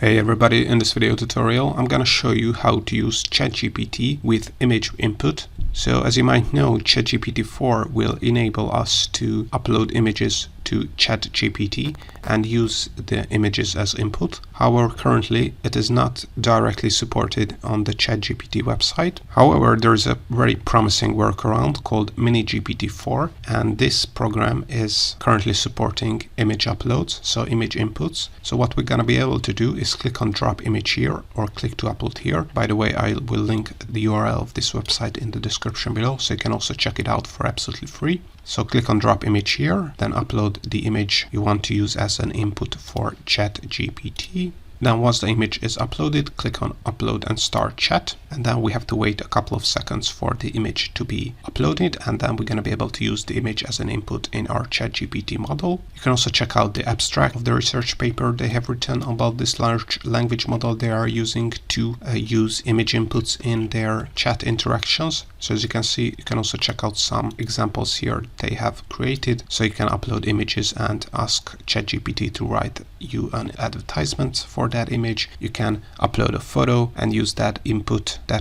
Hey everybody, in this video tutorial I'm gonna show you how to use ChatGPT with image input. So as you might know, ChatGPT 4 will enable us to upload images to ChatGPT and use the images as input. However, currently it is not directly supported on the ChatGPT website. However, there is a very promising workaround called mini-GPT-4, and this program is currently supporting image uploads, so image inputs. So what we're gonna be able to do is click on drop image here or click to upload here. By the way, I will link the URL of this website in the description below, so you can also check it out for absolutely free. So click on drop image here, then upload the image you want to use as an input for ChatGPT. Then once the image is uploaded, click on upload and start chat. And then we have to wait a couple of seconds for the image to be uploaded. And then we're going to be able to use the image as an input in our ChatGPT model. You can also check out the abstract of the research paper they have written about this large language model they are using to use image inputs in their chat interactions. So as you can see, you can also check out some examples here they have created. So you can upload images and ask ChatGPT to write you an advertisement for that image. You can upload a photo and use that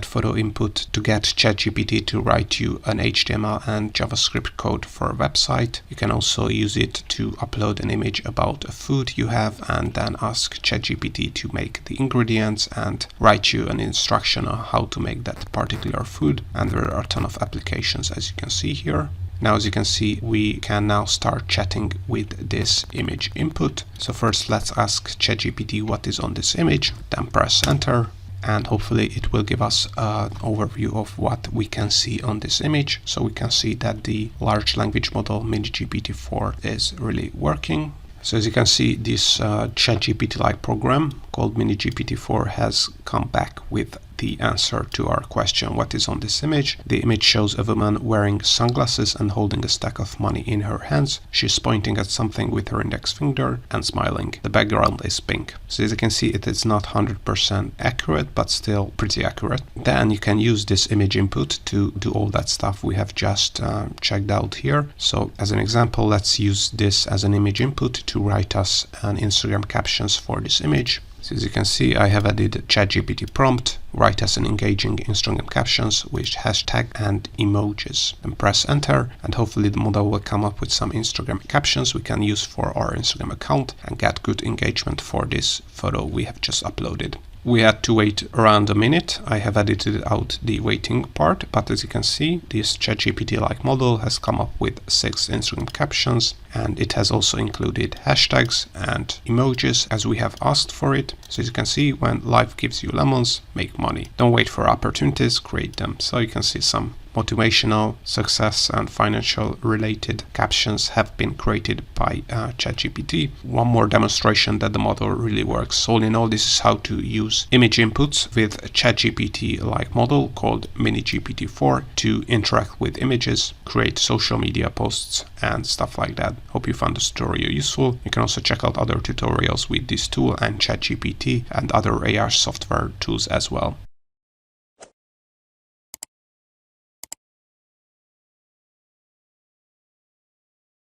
photo input to get ChatGPT to write you an HTML and JavaScript code for a website. You can also use it to upload an image about a food you have and then ask ChatGPT to make the ingredients and write you an instruction on how to make that particular food. And there are a ton of applications, as you can see here. Now, as you can see, we can now start chatting with this image input. So first, let's ask ChatGPT what is on this image, then press enter, and hopefully it will give us an overview of what we can see on this image. So we can see that the large language model mini-GPT-4 is really working. So as you can see, this ChatGPT-like program called mini-GPT-4 has come back with the answer to our question, what is on this image? The image shows a woman wearing sunglasses and holding a stack of money in her hands. She's pointing at something with her index finger and smiling. The background is pink. So as you can see, it is not 100% accurate, but still pretty accurate. Then you can use this image input to do all that stuff we have just checked out here. So as an example, let's use this as an image input to write us an Instagram captions for this image. So as you can see, I have added ChatGPT prompt, write us an engaging Instagram captions with hashtag and emojis, and press enter, and hopefully the model will come up with some Instagram captions we can use for our Instagram account and get good engagement for this photo we have just uploaded. We had to wait around a minute. I have edited out the waiting part, but as you can see, this ChatGPT-like model has come up with 6 Instagram captions, and it has also included hashtags and emojis as we have asked for it. So as you can see, when life gives you lemons, make money. Don't wait for opportunities, create them. So you can see some motivational, success and financial related captions have been created by ChatGPT. One more demonstration that the model really works. So all in all, this is how to use image inputs with a ChatGPT-like model called mini-GPT-4 to interact with images, create social media posts and stuff like that. Hope you found the tutorial useful. You can also check out other tutorials with this tool and ChatGPT and other AI software tools as well.